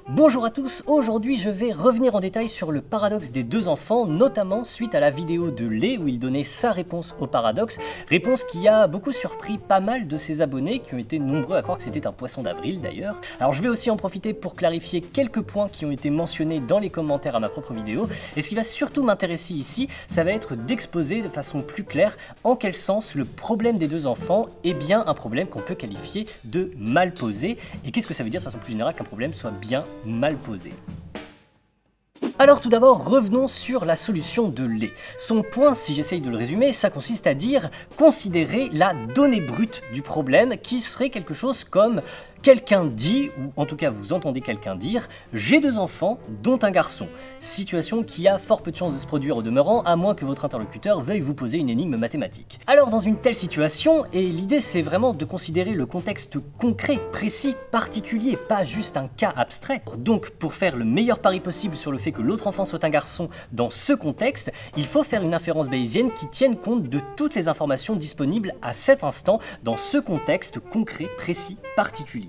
Bonjour à tous, aujourd'hui je vais revenir en détail sur le paradoxe des deux enfants, notamment suite à la vidéo de Lé où il donnait sa réponse au paradoxe, réponse qui a beaucoup surpris pas mal de ses abonnés qui ont été nombreux à croire que c'était un poisson d'avril d'ailleurs. Alors je vais aussi en profiter pour clarifier quelques points qui ont été mentionnés dans les commentaires à ma propre vidéo, et ce qui va surtout m'intéresser ici, ça va être d'exposer de façon plus claire en quel sens le problème des deux enfants est bien un problème qu'on peut qualifier de mal posé, et qu'est-ce que ça veut dire de façon plus générale qu'un problème soit bien mal posé. Alors tout d'abord, revenons sur la solution de Lé. Son point, si j'essaye de le résumer, ça consiste à dire considérer la donnée brute du problème qui serait quelque chose comme quelqu'un dit, ou en tout cas vous entendez quelqu'un dire « j'ai deux enfants, dont un garçon ». Situation qui a fort peu de chances de se produire au demeurant, à moins que votre interlocuteur veuille vous poser une énigme mathématique. Alors dans une telle situation, et l'idée c'est vraiment de considérer le contexte concret, précis, particulier, pas juste un cas abstrait. Donc pour faire le meilleur pari possible sur le fait que l'autre enfant soit un garçon dans ce contexte, il faut faire une inférence bayésienne qui tienne compte de toutes les informations disponibles à cet instant dans ce contexte concret, précis, particulier.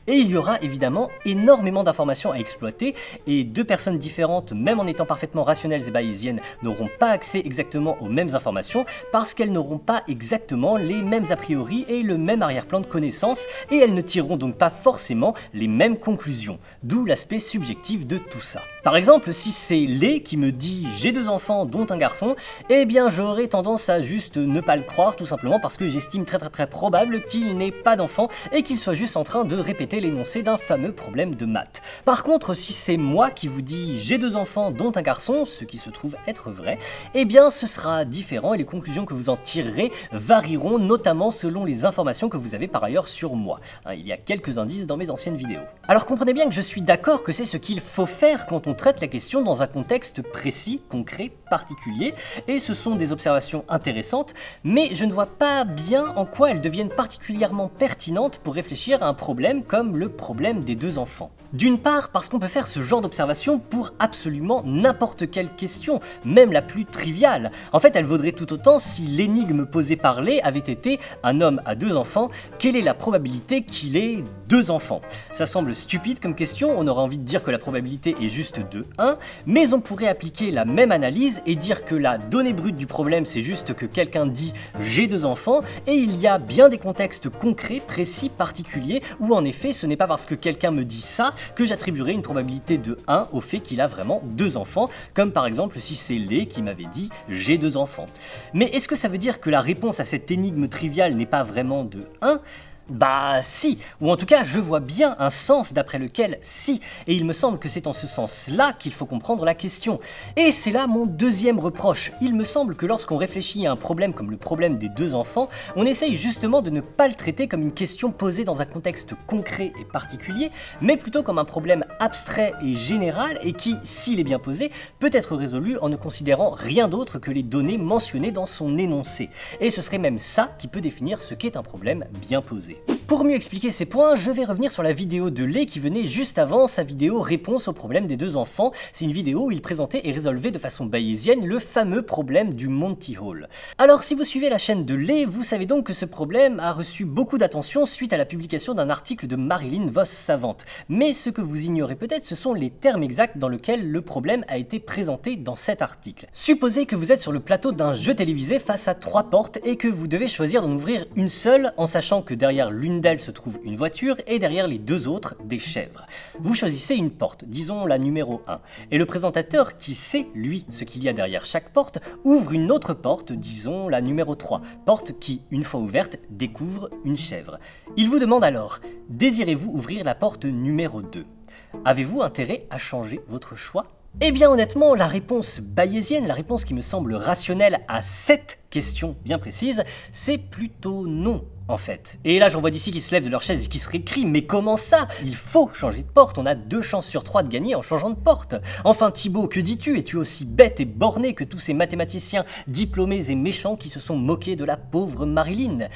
Et il y aura évidemment énormément d'informations à exploiter, et deux personnes différentes, même en étant parfaitement rationnelles et bayésiennes, n'auront pas accès exactement aux mêmes informations parce qu'elles n'auront pas exactement les mêmes a priori et le même arrière-plan de connaissances, et elles ne tireront donc pas forcément les mêmes conclusions, d'où l'aspect subjectif de tout ça. Par exemple, si c'est Lé qui me dit « j'ai deux enfants dont un garçon », eh bien j'aurais tendance à juste ne pas le croire, tout simplement parce que j'estime très probable qu'il n'ait pas d'enfant et qu'il soit juste en train de répéter l'énoncé d'un fameux problème de maths. Par contre, si c'est moi qui vous dis « j'ai deux enfants dont un garçon », ce qui se trouve être vrai, eh bien ce sera différent et les conclusions que vous en tirerez varieront, notamment selon les informations que vous avez par ailleurs sur moi. Il y a quelques indices dans mes anciennes vidéos. Alors comprenez bien que je suis d'accord que c'est ce qu'il faut faire quand on traite la question dans un contexte précis, concret, particulier, et ce sont des observations intéressantes, mais je ne vois pas bien en quoi elles deviennent particulièrement pertinentes pour réfléchir à un problème comme le problème des deux enfants. D'une part, parce qu'on peut faire ce genre d'observation pour absolument n'importe quelle question, même la plus triviale. En fait, elle vaudrait tout autant si l'énigme posée par Lé avait été un homme a deux enfants, quelle est la probabilité qu'il ait deux enfants? Ça semble stupide comme question, on aurait envie de dire que la probabilité est juste de 1, mais on pourrait appliquer la même analyse et dire que la donnée brute du problème c'est juste que quelqu'un dit « j'ai deux enfants » et il y a bien des contextes concrets, précis, particuliers où en effet ce n'est pas parce que quelqu'un me dit ça que j'attribuerai une probabilité de 1 au fait qu'il a vraiment deux enfants, comme par exemple si c'est Lé qui m'avait dit « j'ai deux enfants ». Mais est-ce que ça veut dire que la réponse à cette énigme triviale n'est pas vraiment de 1 ? Bah si, ou en tout cas je vois bien un sens d'après lequel si, et il me semble que c'est en ce sens-là qu'il faut comprendre la question. Et c'est là mon deuxième reproche, il me semble que lorsqu'on réfléchit à un problème comme le problème des deux enfants, on essaye justement de ne pas le traiter comme une question posée dans un contexte concret et particulier, mais plutôt comme un problème abstrait et général et qui, s'il est bien posé, peut être résolu en ne considérant rien d'autre que les données mentionnées dans son énoncé. Et ce serait même ça qui peut définir ce qu'est un problème bien posé. Pour mieux expliquer ces points, je vais revenir sur la vidéo de Lé qui venait juste avant sa vidéo réponse au problème des deux enfants. C'est une vidéo où il présentait et résolvait de façon bayésienne le fameux problème du Monty Hall. Alors si vous suivez la chaîne de Lé, vous savez donc que ce problème a reçu beaucoup d'attention suite à la publication d'un article de Marilyn Vos Savante. Mais ce que vous ignorez peut-être, ce sont les termes exacts dans lesquels le problème a été présenté dans cet article. Supposez que vous êtes sur le plateau d'un jeu télévisé face à 3 portes et que vous devez choisir d'en ouvrir une seule en sachant que derrière l'une d'elles se trouve une voiture et derrière les deux autres des chèvres. Vous choisissez une porte, disons la numéro 1, et le présentateur qui sait, lui, ce qu'il y a derrière chaque porte, ouvre une autre porte, disons la numéro 3, porte qui, une fois ouverte, découvre une chèvre. Il vous demande alors, désirez-vous ouvrir la porte numéro 2 ? Avez-vous intérêt à changer votre choix ? Eh bien honnêtement, la réponse bayésienne, la réponse qui me semble rationnelle à cette question bien précise, c'est plutôt non. En fait. Et là j'en vois d'ici qui se lèvent de leur chaise et qui se récrient, mais comment ça? Il faut changer de porte, on a 2 chances sur 3 de gagner en changeant de porte. Enfin Thibaut, que dis-tu? Es-tu aussi bête et borné que tous ces mathématiciens diplômés et méchants qui se sont moqués de la pauvre Marilyn?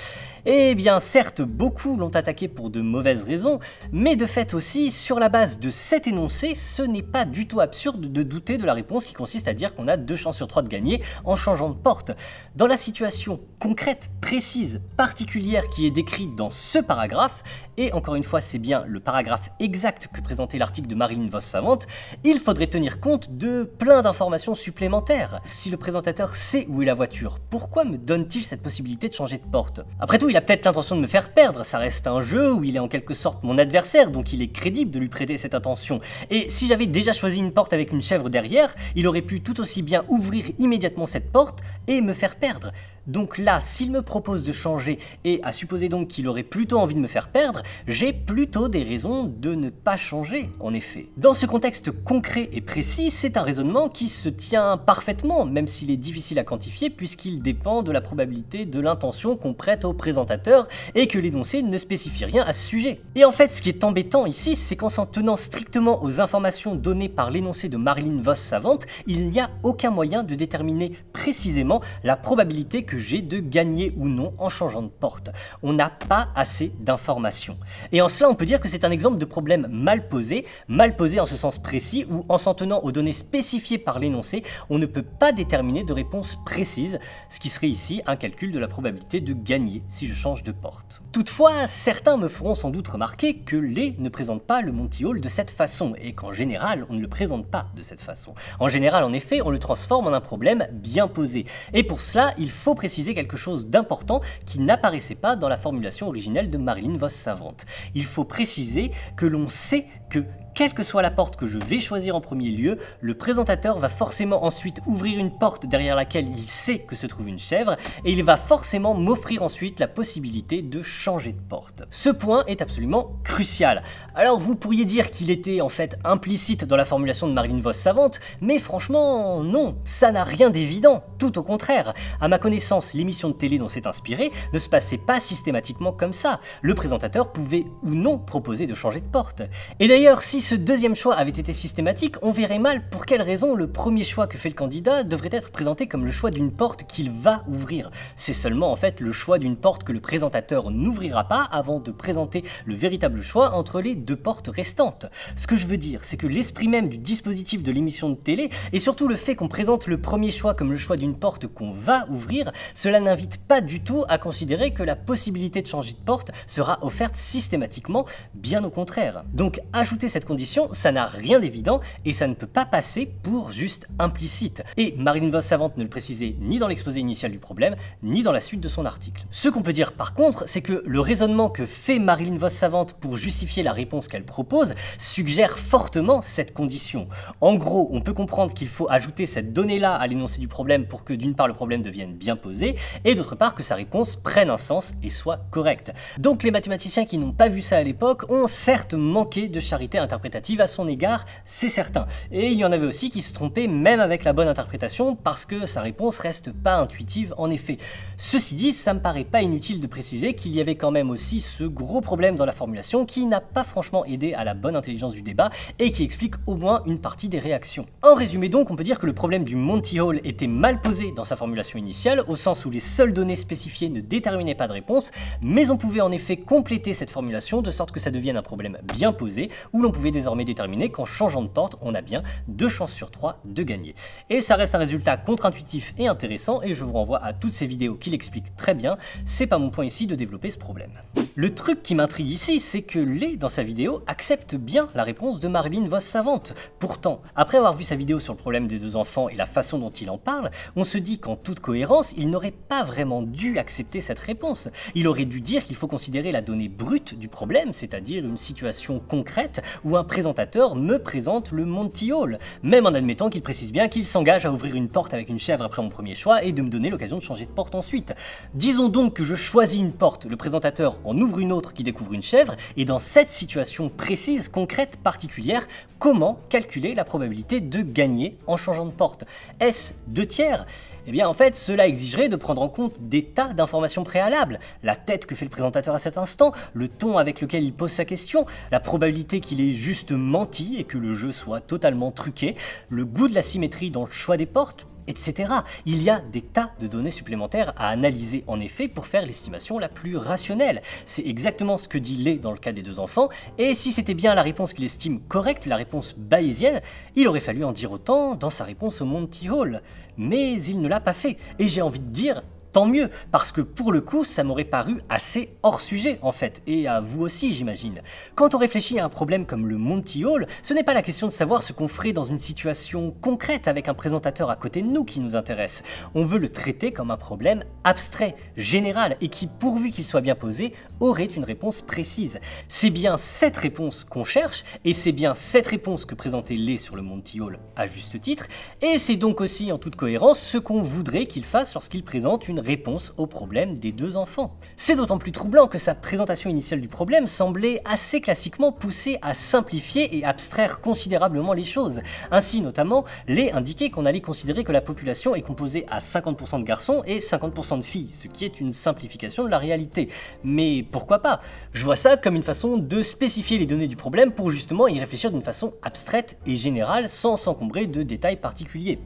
Eh bien certes, beaucoup l'ont attaqué pour de mauvaises raisons, mais de fait aussi, sur la base de cet énoncé, ce n'est pas du tout absurde de douter de la réponse qui consiste à dire qu'on a 2 chances sur 3 de gagner en changeant de porte. Dans la situation concrète, précise, particulière critères qui est décrit dans ce paragraphe, et encore une fois c'est bien le paragraphe exact que présentait l'article de Marilyn Vos Savant, il faudrait tenir compte de plein d'informations supplémentaires. Si le présentateur sait où est la voiture, pourquoi me donne-t-il cette possibilité de changer de porte? Après tout, il a peut-être l'intention de me faire perdre, ça reste un jeu où il est en quelque sorte mon adversaire, donc il est crédible de lui prêter cette attention. Et si j'avais déjà choisi une porte avec une chèvre derrière, il aurait pu tout aussi bien ouvrir immédiatement cette porte et me faire perdre. Donc là, s'il me propose de changer, et à supposer donc qu'il aurait plutôt envie de me faire perdre, j'ai plutôt des raisons de ne pas changer, en effet. Dans ce contexte concret et précis, c'est un raisonnement qui se tient parfaitement, même s'il est difficile à quantifier, puisqu'il dépend de la probabilité de l'intention qu'on prête au présentateur, et que l'énoncé ne spécifie rien à ce sujet. Et en fait, ce qui est embêtant ici, c'est qu'en s'en tenant strictement aux informations données par l'énoncé de Marilyn Vos Savant, il n'y a aucun moyen de déterminer précisément la probabilité que j'ai de gagner ou non en changeant de porte. On n'a pas assez d'informations. Et en cela, on peut dire que c'est un exemple de problème mal posé en ce sens précis où, en s'en tenant aux données spécifiées par l'énoncé, on ne peut pas déterminer de réponse précise, ce qui serait ici un calcul de la probabilité de gagner si je change de porte. Toutefois, certains me feront sans doute remarquer que les ne présente pas le Monty Hall de cette façon, et qu'en général, on ne le présente pas de cette façon. En général, en effet, on le transforme en un problème bien posé. Et pour cela, il faut préciser quelque chose d'important qui n'apparaissait pas dans la formulation originelle de Marilyn Vos Savant. Il faut préciser que l'on sait que quelle que soit la porte que je vais choisir en premier lieu, le présentateur va forcément ensuite ouvrir une porte derrière laquelle il sait que se trouve une chèvre, et il va forcément m'offrir ensuite la possibilité de changer de porte. Ce point est absolument crucial. Alors vous pourriez dire qu'il était en fait implicite dans la formulation de Marilyn Vos Savant, mais franchement non, ça n'a rien d'évident, tout au contraire. À ma connaissance, l'émission de télé dont c'est inspiré ne se passait pas systématiquement comme ça. Le présentateur pouvait ou non proposer de changer de porte. Et d'ailleurs, si ce deuxième choix avait été systématique, on verrait mal pour quelle raison le premier choix que fait le candidat devrait être présenté comme le choix d'une porte qu'il va ouvrir. C'est seulement en fait le choix d'une porte que le présentateur n'ouvrira pas avant de présenter le véritable choix entre les deux portes restantes. Ce que je veux dire, c'est que l'esprit même du dispositif de l'émission de télé, et surtout le fait qu'on présente le premier choix comme le choix d'une porte qu'on va ouvrir, cela n'invite pas du tout à considérer que la possibilité de changer de porte sera offerte systématiquement, bien au contraire. Donc ajouter cette condition, ça n'a rien d'évident et ça ne peut pas passer pour juste implicite. Et Marilyn Vos Savant ne le précisait ni dans l'exposé initial du problème, ni dans la suite de son article. Ce qu'on peut dire par contre, c'est que le raisonnement que fait Marilyn Vos Savant pour justifier la réponse qu'elle propose suggère fortement cette condition. En gros, on peut comprendre qu'il faut ajouter cette donnée-là à l'énoncé du problème pour que d'une part le problème devienne bien posé, et d'autre part que sa réponse prenne un sens et soit correcte. Donc les mathématiciens qui n'ont pas vu ça à l'époque ont certes manqué de charité interprétative à son égard, c'est certain. Et il y en avait aussi qui se trompaient même avec la bonne interprétation parce que sa réponse reste pas intuitive en effet. Ceci dit, ça me paraît pas inutile de préciser qu'il y avait quand même aussi ce gros problème dans la formulation qui n'a pas franchement aidé à la bonne intelligence du débat et qui explique au moins une partie des réactions. En résumé donc, on peut dire que le problème du Monty Hall était mal posé dans sa formulation initiale, au sens où les seules données spécifiées ne déterminaient pas de réponse, mais on pouvait en effet compléter cette formulation de sorte que ça devienne un problème bien posé, où l'on pouvait désormais déterminer qu'en changeant de porte, on a bien 2 chances sur 3 de gagner. Et ça reste un résultat contre-intuitif et intéressant, et je vous renvoie à toutes ces vidéos qui l'expliquent très bien, c'est pas mon point ici de développer ce problème. Le truc qui m'intrigue ici, c'est que Lé, dans sa vidéo, accepte bien la réponse de Marilyn Vos Savant. Pourtant, après avoir vu sa vidéo sur le problème des 2 enfants et la façon dont il en parle, on se dit qu'en toute cohérence, il n'aurait pas vraiment dû accepter cette réponse. Il aurait dû dire qu'il faut considérer la donnée brute du problème, c'est-à-dire une situation concrète où un présentateur me présente le Monty Hall, même en admettant qu'il précise bien qu'il s'engage à ouvrir une porte avec une chèvre après mon premier choix et de me donner l'occasion de changer de porte ensuite. Disons donc que je choisis une porte, le présentateur en ouvre une autre qui découvre une chèvre, et dans cette situation précise, concrète, particulière, comment calculer la probabilité de gagner en changeant de porte? Est-ce 2/3? Eh bien en fait, cela exigerait de prendre en compte des tas d'informations préalables. La tête que fait le présentateur à cet instant, le ton avec lequel il pose sa question, la probabilité qu'il ait juste menti et que le jeu soit totalement truqué, le goût de la symétrie dans le choix des portes, etc. Il y a des tas de données supplémentaires à analyser en effet pour faire l'estimation la plus rationnelle. C'est exactement ce que dit Lé dans le cas des 2 enfants, et si c'était bien la réponse qu'il estime correcte, la réponse bayésienne, il aurait fallu en dire autant dans sa réponse au Monty Hall. Mais il ne l'a pas fait, et j'ai envie de dire, tant mieux, parce que pour le coup, ça m'aurait paru assez hors sujet en fait, et à vous aussi j'imagine. Quand on réfléchit à un problème comme le Monty Hall, ce n'est pas la question de savoir ce qu'on ferait dans une situation concrète avec un présentateur à côté de nous qui nous intéresse. On veut le traiter comme un problème abstrait, général, et qui, pourvu qu'il soit bien posé, aurait une réponse précise. C'est bien cette réponse qu'on cherche, et c'est bien cette réponse que présentait Lé sur le Monty Hall à juste titre, et c'est donc aussi en toute cohérence ce qu'on voudrait qu'il fasse lorsqu'il présente une réponse au problème des deux enfants. C'est d'autant plus troublant que sa présentation initiale du problème semblait assez classiquement poussée à simplifier et abstraire considérablement les choses. Ainsi notamment, Lé indiquait qu'on allait considérer que la population est composée à 50% de garçons et 50% de filles, ce qui est une simplification de la réalité. Mais pourquoi pas? Je vois ça comme une façon de spécifier les données du problème pour justement y réfléchir d'une façon abstraite et générale sans s'encombrer de détails particuliers.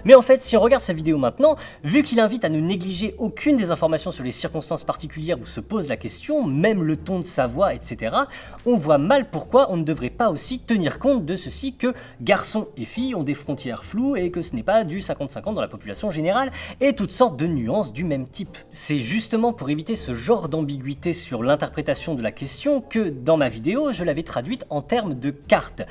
Mais en fait, si on regarde sa vidéo maintenant, vu qu'il invite à ne négliger aucune des informations sur les circonstances particulières où se pose la question, même le ton de sa voix, etc., on voit mal pourquoi on ne devrait pas aussi tenir compte de ceci que garçons et filles ont des frontières floues et que ce n'est pas du 50-50 dans la population générale et toutes sortes de nuances du même type. C'est justement pour éviter ce genre d'ambiguïté sur l'interprétation de la question que dans ma vidéo, je l'avais traduite en termes de cartes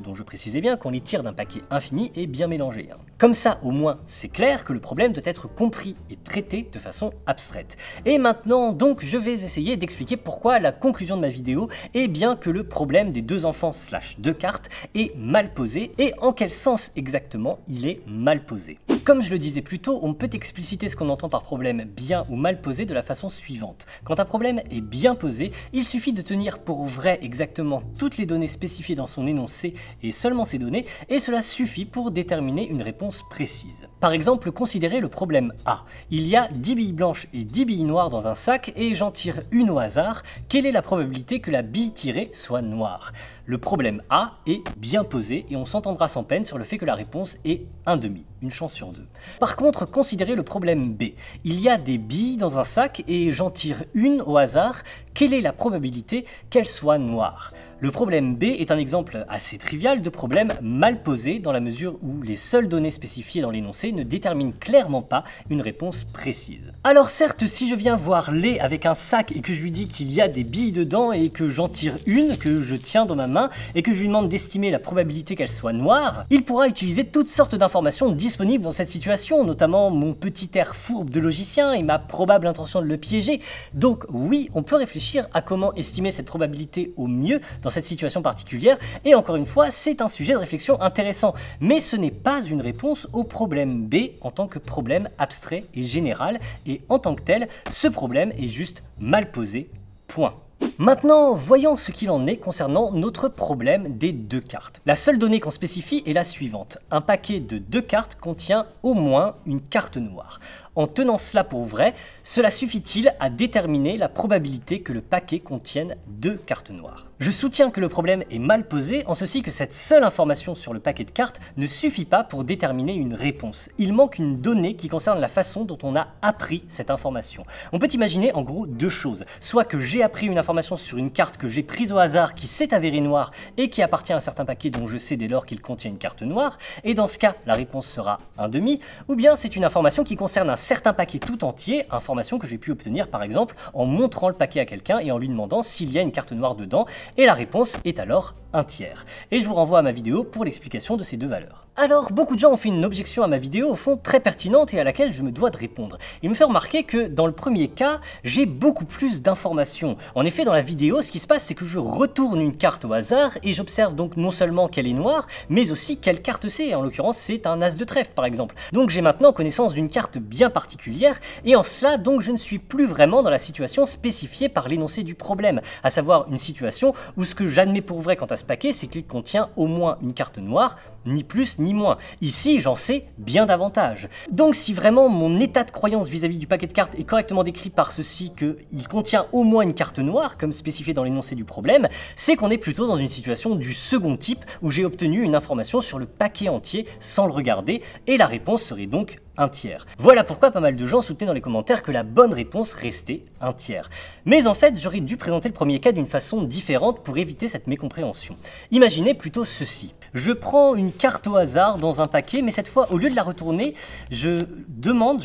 dont je précisais bien qu'on les tire d'un paquet infini et bien mélangé. Comme ça, au moins, c'est clair que le problème doit être compris et traité de façon abstraite. Et maintenant, donc, je vais essayer d'expliquer pourquoi la conclusion de ma vidéo est bien que le problème des deux enfants / deux cartes est mal posé et en quel sens exactement il est mal posé. Comme je le disais plus tôt, on peut expliciter ce qu'on entend par problème bien ou mal posé de la façon suivante. Quand un problème est bien posé, il suffit de tenir pour vrai exactement toutes les données spécifiées dans son énoncé et seulement ces données, et cela suffit pour déterminer une réponse précise. Par exemple, considérez le problème A. Il y a 10 billes blanches et 10 billes noires dans un sac et j'en tire une au hasard. Quelle est la probabilité que la bille tirée soit noire? Le problème A est bien posé et on s'entendra sans peine sur le fait que la réponse est 1/2, une chance sur 2. Par contre, considérez le problème B. Il y a des billes dans un sac et j'en tire une au hasard. Quelle est la probabilité qu'elle soit noire? Le problème B est un exemple assez trivial de problème mal posé dans la mesure où les seules données spécifiées dans l'énoncé ne déterminent clairement pas une réponse précise. Alors certes, si je viens voir Lé avec un sac et que je lui dis qu'il y a des billes dedans et que j'en tire une, que je tiens dans ma main et que je lui demande d'estimer la probabilité qu'elle soit noire, il pourra utiliser toutes sortes d'informations disponibles dans cette situation, notamment mon petit air fourbe de logicien et ma probable intention de le piéger. Donc oui, on peut réfléchir à comment estimer cette probabilité au mieux dans cette situation particulière, et encore une fois, c'est un sujet de réflexion intéressant, mais ce n'est pas une réponse au problème B en tant que problème abstrait et général, et en tant que tel, ce problème est juste mal posé, point. Maintenant, voyons ce qu'il en est concernant notre problème des deux cartes. La seule donnée qu'on spécifie est la suivante. Un paquet de 2 cartes contient au moins une carte noire. En tenant cela pour vrai, cela suffit-il à déterminer la probabilité que le paquet contienne 2 cartes noires? Je soutiens que le problème est mal posé en ceci que cette seule information sur le paquet de cartes ne suffit pas pour déterminer une réponse. Il manque une donnée qui concerne la façon dont on a appris cette information. On peut imaginer en gros 2 choses. Soit que j'ai appris une information sur une carte que j'ai prise au hasard qui s'est avérée noire et qui appartient à un certain paquet dont je sais dès lors qu'il contient une carte noire, et dans ce cas, la réponse sera 1/2, ou bien c'est une information qui concerne un certain paquet tout entier, information que j'ai pu obtenir par exemple en montrant le paquet à quelqu'un et en lui demandant s'il y a une carte noire dedans, et la réponse est alors 1/3. Et je vous renvoie à ma vidéo pour l'explication de ces 2 valeurs. Alors, beaucoup de gens ont fait une objection à ma vidéo au fond très pertinente et à laquelle je me dois de répondre. Il me fait remarquer que dans le premier cas, j'ai beaucoup plus d'informations. En effet, dans la vidéo, ce qui se passe, c'est que je retourne une carte au hasard et j'observe donc non seulement qu'elle est noire, mais aussi quelle carte c'est. En l'occurrence, c'est un as de trèfle par exemple. Donc j'ai maintenant connaissance d'une carte bien particulière et en cela, donc je ne suis plus vraiment dans la situation spécifiée par l'énoncé du problème, à savoir une situation où ce que j'admets pour vrai quant à ce paquet, c'est qu'il contient au moins une carte noire, ni plus ni moins. Ici, j'en sais bien davantage. Donc si vraiment mon état de croyance vis-à-vis du paquet de cartes est correctement décrit par ceci qu'il contient au moins une carte noire, comme spécifié dans l'énoncé du problème, c'est qu'on est plutôt dans une situation du second type où j'ai obtenu une information sur le paquet entier sans le regarder, et la réponse serait donc un tiers. Voilà pourquoi pas mal de gens soutenaient dans les commentaires que la bonne réponse restait un tiers. Mais en fait, j'aurais dû présenter le premier cas d'une façon différente pour éviter cette mécompréhension. Imaginez plutôt ceci. Je prends une carte au hasard dans un paquet, mais cette fois, au lieu de la retourner, je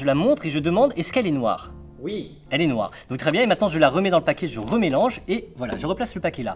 la montre et je demande est-ce qu'elle est noire? Oui, elle est noire. Donc très bien, et maintenant je la remets dans le paquet, je remélange et voilà, je replace le paquet là.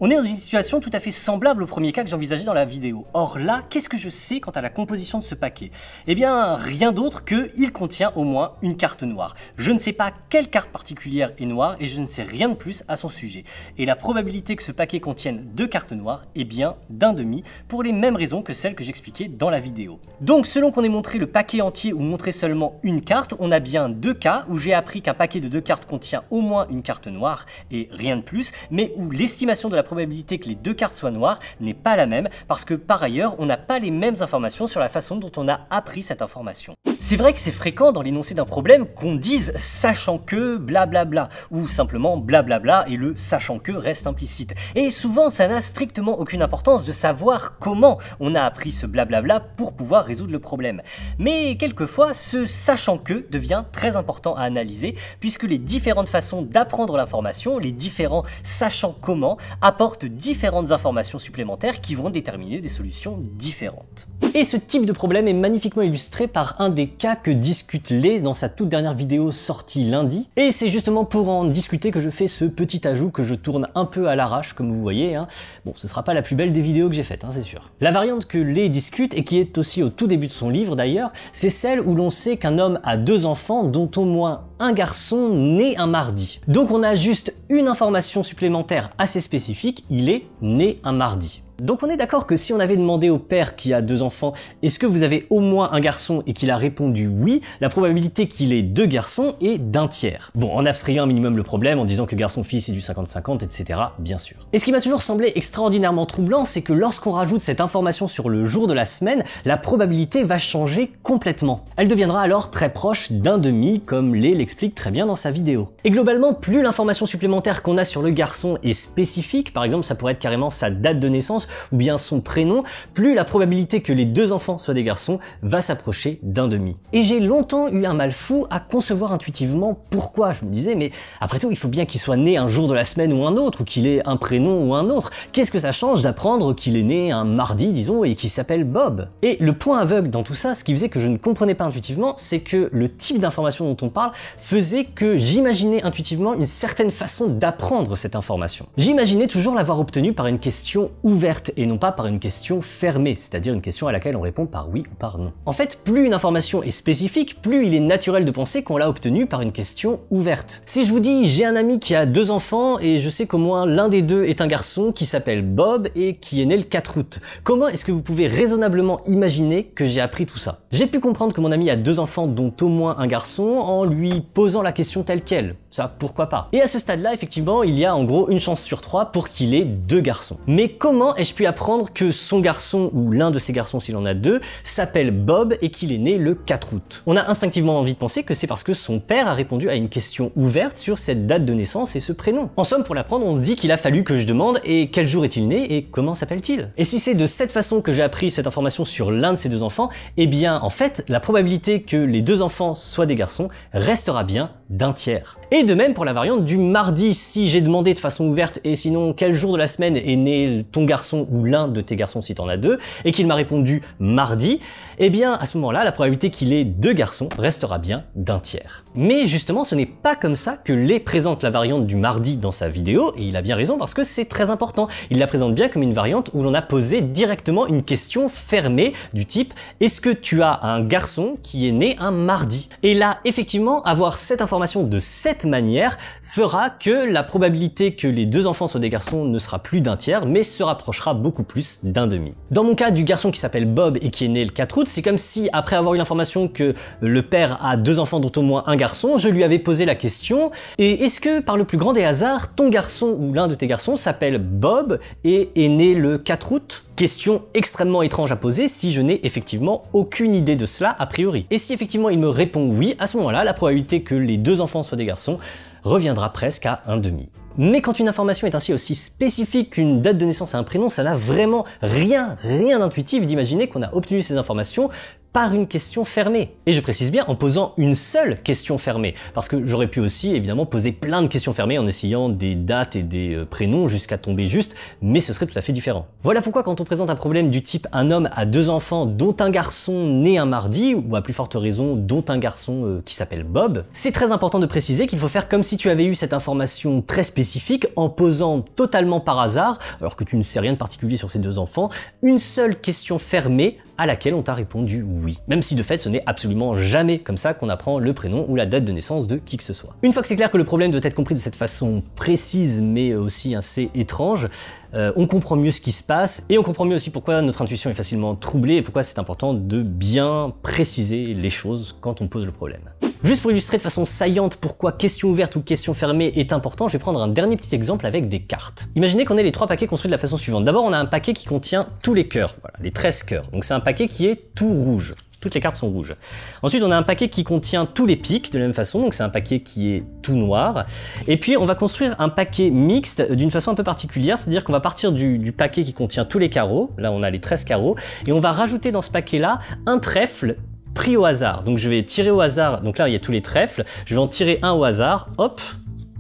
On est dans une situation tout à fait semblable au premier cas que j'envisageais dans la vidéo. Or là, qu'est-ce que je sais quant à la composition de ce paquet? Eh bien, rien d'autre qu'il contient au moins une carte noire. Je ne sais pas quelle carte particulière est noire et je ne sais rien de plus à son sujet. Et la probabilité que ce paquet contienne 2 cartes noires est bien d'1/2 pour les mêmes raisons que celles que j'expliquais dans la vidéo. Donc selon qu'on ait montré le paquet entier ou montré seulement une carte, on a bien 2 cas où j'ai appris qu'un paquet de 2 cartes contient au moins une carte noire et rien de plus, mais où l'estimation de la probabilité que les 2 cartes soient noires n'est pas la même parce que par ailleurs on n'a pas les mêmes informations sur la façon dont on a appris cette information. C'est vrai que c'est fréquent dans l'énoncé d'un problème qu'on dise sachant que blablabla ou simplement blablabla et le sachant que reste implicite. Et souvent ça n'a strictement aucune importance de savoir comment on a appris ce blablabla pour pouvoir résoudre le problème. Mais quelquefois ce sachant que devient très important à analyser puisque les différentes façons d'apprendre l'information, les différents sachant comment, apportent différentes informations supplémentaires qui vont déterminer des solutions différentes. Et ce type de problème est magnifiquement illustré par un des cas que discute Lé dans sa toute dernière vidéo sortie lundi. Et c'est justement pour en discuter que je fais ce petit ajout que je tourne un peu à l'arrache, comme vous voyez. Bon, ce sera pas la plus belle des vidéos que j'ai faites, c'est sûr. La variante que Lé discute, et qui est aussi au tout début de son livre d'ailleurs, c'est celle où l'on sait qu'un homme a 2 enfants, dont au moins un garçon né un mardi. Donc on a juste une information supplémentaire assez spécifique, il est né un mardi. Donc on est d'accord que si on avait demandé au père qui a 2 enfants, est-ce que vous avez au moins un garçon et qu'il a répondu oui, la probabilité qu'il ait 2 garçons est d'1/3. Bon, en abstrayant un minimum le problème, en disant que garçon-fille c'est du 50-50, etc. bien sûr. Et ce qui m'a toujours semblé extraordinairement troublant, c'est que lorsqu'on rajoute cette information sur le jour de la semaine, la probabilité va changer complètement. Elle deviendra alors très proche d'1/2, comme Lé l'explique très bien dans sa vidéo. Et globalement, plus l'information supplémentaire qu'on a sur le garçon est spécifique, par exemple ça pourrait être carrément sa date de naissance, ou bien son prénom, plus la probabilité que les 2 enfants soient des garçons va s'approcher d'1/2. Et j'ai longtemps eu un mal fou à concevoir intuitivement pourquoi. Je me disais, mais après tout, il faut bien qu'il soit né un jour de la semaine ou un autre, ou qu'il ait un prénom ou un autre. Qu'est-ce que ça change d'apprendre qu'il est né un mardi, disons, et qu'il s'appelle Bob? Et le point aveugle dans tout ça, ce qui faisait que je ne comprenais pas intuitivement, c'est que le type d'information dont on parle faisait que j'imaginais intuitivement une certaine façon d'apprendre cette information. J'imaginais toujours l'avoir obtenue par une question ouverte et non pas par une question fermée, c'est-à-dire une question à laquelle on répond par oui ou par non. En fait, plus une information est spécifique, plus il est naturel de penser qu'on l'a obtenue par une question ouverte. Si je vous dis j'ai un ami qui a 2 enfants et je sais qu'au moins l'un des 2 est un garçon qui s'appelle Bob et qui est né le 4 août, comment est-ce que vous pouvez raisonnablement imaginer que j'ai appris tout ça? J'ai pu comprendre que mon ami a 2 enfants dont au moins un garçon en lui posant la question telle quelle. Ça, pourquoi pas? Et à ce stade-là, effectivement, il y a en gros une chance sur 3 pour qu'il ait 2 garçons. Mais comment ai-je pu apprendre que son garçon, ou l'un de ses garçons s'il en a 2, s'appelle Bob et qu'il est né le 4 août? On a instinctivement envie de penser que c'est parce que son père a répondu à une question ouverte sur cette date de naissance et ce prénom. En somme, pour l'apprendre, on se dit qu'il a fallu que je demande et quel jour est-il né et comment s'appelle-t-il? Et si c'est de cette façon que j'ai appris cette information sur l'un de ses 2 enfants, eh bien en fait, la probabilité que les 2 enfants soient des garçons restera bien d'1/3. Et de même pour la variante du mardi, si j'ai demandé de façon ouverte et sinon quel jour de la semaine est né ton garçon ou l'un de tes garçons si t'en as 2, et qu'il m'a répondu mardi, eh bien à ce moment-là, la probabilité qu'il ait 2 garçons restera bien d'1/3. Mais justement, ce n'est pas comme ça que Lé présente la variante du mardi dans sa vidéo, et il a bien raison parce que c'est très important. Il la présente bien comme une variante où l'on a posé directement une question fermée du type « Est-ce que tu as un garçon qui est né un mardi ?» Et là, effectivement, avoir cette information de cette manière fera que la probabilité que les 2 enfants soient des garçons ne sera plus d'1/3, mais se rapprochera beaucoup plus d'1/2. Dans mon cas du garçon qui s'appelle Bob et qui est né le 4 août, c'est comme si après avoir eu l'information que le père a 2 enfants dont au moins un garçon, je lui avais posé la question « Et est-ce que par le plus grand des hasards, ton garçon ou l'un de tes garçons s'appelle Bob et est né le 4 août ?» Question extrêmement étrange à poser si je n'ai effectivement aucune idée de cela a priori. Et si effectivement il me répond oui, à ce moment-là, la probabilité que les 2 enfants soient des garçons reviendra presque à 1/2. Mais quand une information est ainsi aussi spécifique qu'une date de naissance et un prénom, ça n'a vraiment rien d'intuitif d'imaginer qu'on a obtenu ces informations par une question fermée. Et je précise bien en posant une seule question fermée, parce que j'aurais pu aussi évidemment poser plein de questions fermées en essayant des dates et des prénoms jusqu'à tomber juste, mais ce serait tout à fait différent. Voilà pourquoi quand on présente un problème du type un homme a 2 enfants dont un garçon né un mardi, ou à plus forte raison dont un garçon qui s'appelle Bob, c'est très important de préciser qu'il faut faire comme si tu avais eu cette information très spécifique en posant totalement par hasard, alors que tu ne sais rien de particulier sur ces 2 enfants, une seule question fermée à laquelle on t'a répondu oui. Même si de fait ce n'est absolument jamais comme ça qu'on apprend le prénom ou la date de naissance de qui que ce soit. Une fois que c'est clair que le problème doit être compris de cette façon précise mais aussi assez étrange, on comprend mieux ce qui se passe et on comprend mieux aussi pourquoi notre intuition est facilement troublée et pourquoi c'est important de bien préciser les choses quand on pose le problème. Juste pour illustrer de façon saillante pourquoi question ouverte ou question fermée est important, je vais prendre un dernier petit exemple avec des cartes. Imaginez qu'on ait les 3 paquets construits de la façon suivante. D'abord, on a un paquet qui contient tous les cœurs, voilà, les 13 cœurs. Donc c'est un paquet qui est tout rouge. Toutes les cartes sont rouges. Ensuite, on a un paquet qui contient tous les pics de la même façon, donc c'est un paquet qui est tout noir. Et puis, on va construire un paquet mixte d'une façon un peu particulière, c'est-à-dire qu'on va partir du paquet qui contient tous les carreaux, là on a les 13 carreaux, et on va rajouter dans ce paquet-là un trèfle pris au hasard. Donc je vais tirer au hasard, donc là il y a tous les trèfles, je vais en tirer un au hasard, hop,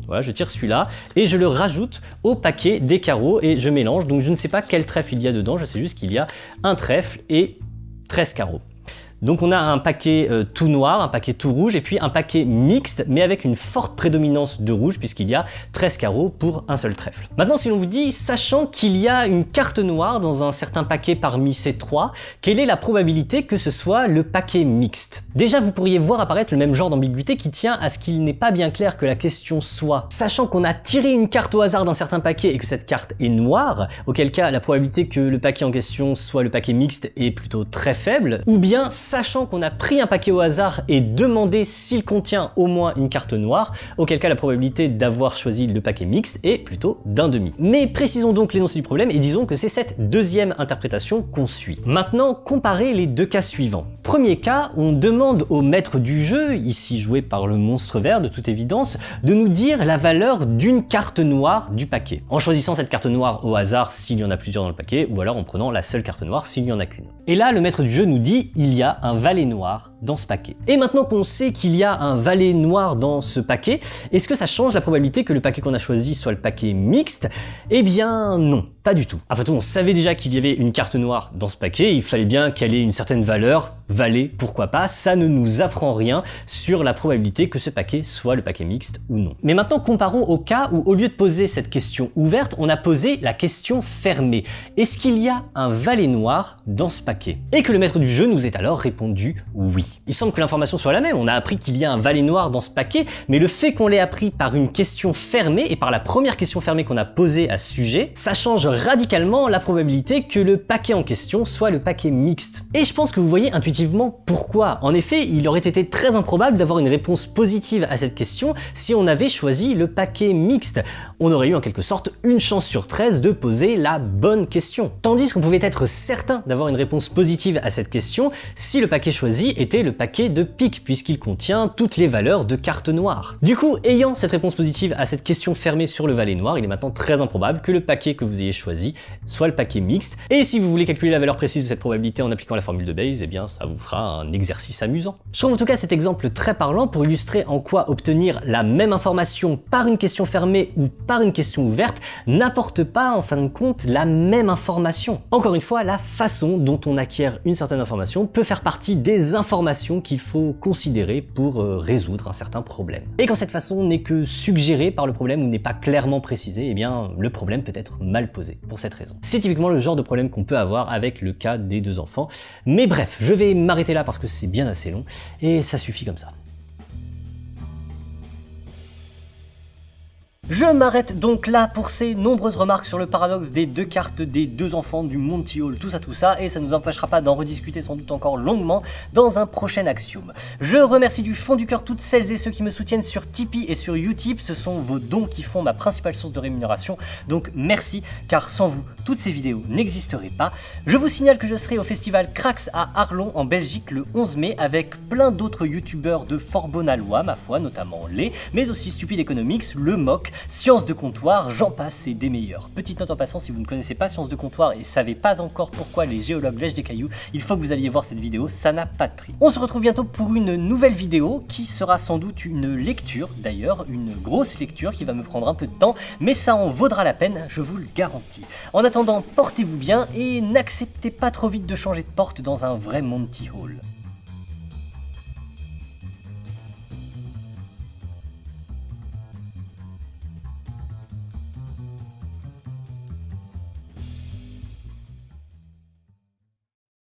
voilà, je tire celui-là et je le rajoute au paquet des carreaux et je mélange. Donc je ne sais pas quel trèfle il y a dedans, je sais juste qu'il y a un trèfle et 13 carreaux. Donc on a un paquet tout noir, un paquet tout rouge et puis un paquet mixte mais avec une forte prédominance de rouge puisqu'il y a 13 carreaux pour un seul trèfle. Maintenant si l'on vous dit, sachant qu'il y a une carte noire dans un certain paquet parmi ces 3, quelle est la probabilité que ce soit le paquet mixte? Déjà vous pourriez voir apparaître le même genre d'ambiguïté qui tient à ce qu'il n'est pas bien clair que la question soit, sachant qu'on a tiré une carte au hasard d'un certain paquet et que cette carte est noire, auquel cas la probabilité que le paquet en question soit le paquet mixte est plutôt très faible, ou bien sachant qu'on a pris un paquet au hasard et demandé s'il contient au moins une carte noire, auquel cas la probabilité d'avoir choisi le paquet mixte est plutôt d'un demi. Mais précisons donc l'énoncé du problème et disons que c'est cette deuxième interprétation qu'on suit. Maintenant, comparez les 2 cas suivants. Premier cas, on demande au maître du jeu, ici joué par le monstre vert de toute évidence, de nous dire la valeur d'une carte noire du paquet, en choisissant cette carte noire au hasard s'il y en a plusieurs dans le paquet, ou alors en prenant la seule carte noire s'il n'y en a qu'une. Et là, le maître du jeu nous dit, il y a un valet noir dans ce paquet. Et maintenant qu'on sait qu'il y a un valet noir dans ce paquet, est-ce que ça change la probabilité que le paquet qu'on a choisi soit le paquet mixte? Eh bien non, pas du tout. Après tout, on savait déjà qu'il y avait une carte noire dans ce paquet, il fallait bien qu'elle ait une certaine valeur, valet, pourquoi pas, ça ne nous apprend rien sur la probabilité que ce paquet soit le paquet mixte ou non. Mais maintenant comparons au cas où au lieu de poser cette question ouverte, on a posé la question fermée. Est-ce qu'il y a un valet noir dans ce paquet? Et que le maître du jeu nous ait alors répondu oui. Il semble que l'information soit la même, on a appris qu'il y a un valet noir dans ce paquet, mais le fait qu'on l'ait appris par une question fermée et par la première question fermée qu'on a posée à ce sujet, ça change radicalement la probabilité que le paquet en question soit le paquet mixte. Et je pense que vous voyez intuitivement pourquoi. En effet, il aurait été très improbable d'avoir une réponse positive à cette question si on avait choisi le paquet mixte. On aurait eu en quelque sorte une chance sur 13 de poser la bonne question. Tandis qu'on pouvait être certain d'avoir une réponse positive à cette question si le paquet choisi était le paquet de pique, puisqu'il contient toutes les valeurs de cartes noires. Du coup, ayant cette réponse positive à cette question fermée sur le valet noir, il est maintenant très improbable que le paquet que vous ayez choisi soit le paquet mixte. Et si vous voulez calculer la valeur précise de cette probabilité en appliquant la formule de Bayes, eh bien ça vous fera un exercice amusant. Je trouve en tout cas cet exemple très parlant pour illustrer en quoi obtenir la même information par une question fermée ou par une question ouverte n'apporte pas en fin de compte la même information. Encore une fois, la façon dont on acquiert une certaine information peut faire partie des informations qu'il faut considérer pour résoudre un certain problème. Et quand cette façon n'est que suggérée par le problème ou n'est pas clairement précisée, eh bien le problème peut être mal posé pour cette raison. C'est typiquement le genre de problème qu'on peut avoir avec le cas des 2 enfants. Mais bref, je vais m'arrêter là parce que c'est bien assez long et ça suffit comme ça. Je m'arrête donc là pour ces nombreuses remarques sur le paradoxe des 2 cartes des 2 enfants du Monty Hall, tout ça, et ça ne nous empêchera pas d'en rediscuter sans doute encore longuement dans un prochain Axiome. Je remercie du fond du cœur toutes celles et ceux qui me soutiennent sur Tipeee et sur Utip, ce sont vos dons qui font ma principale source de rémunération, donc merci, car sans vous, toutes ces vidéos n'existeraient pas. Je vous signale que je serai au festival Crax à Arlon en Belgique le 11 mai avec plein d'autres youtubeurs de fort bon aloi, ma foi, notamment Les, mais aussi Stupid Economics, Le Mock, Sciences de comptoir, j'en passe et des meilleurs. Petite note en passant, si vous ne connaissez pas Sciences de comptoir et savez pas encore pourquoi les géologues lèchent des cailloux, il faut que vous alliez voir cette vidéo, ça n'a pas de prix. On se retrouve bientôt pour une nouvelle vidéo qui sera sans doute une lecture, d'ailleurs, une grosse lecture qui va me prendre un peu de temps, mais ça en vaudra la peine, je vous le garantis. En attendant, portez-vous bien et n'acceptez pas trop vite de changer de porte dans un vrai Monty Hall.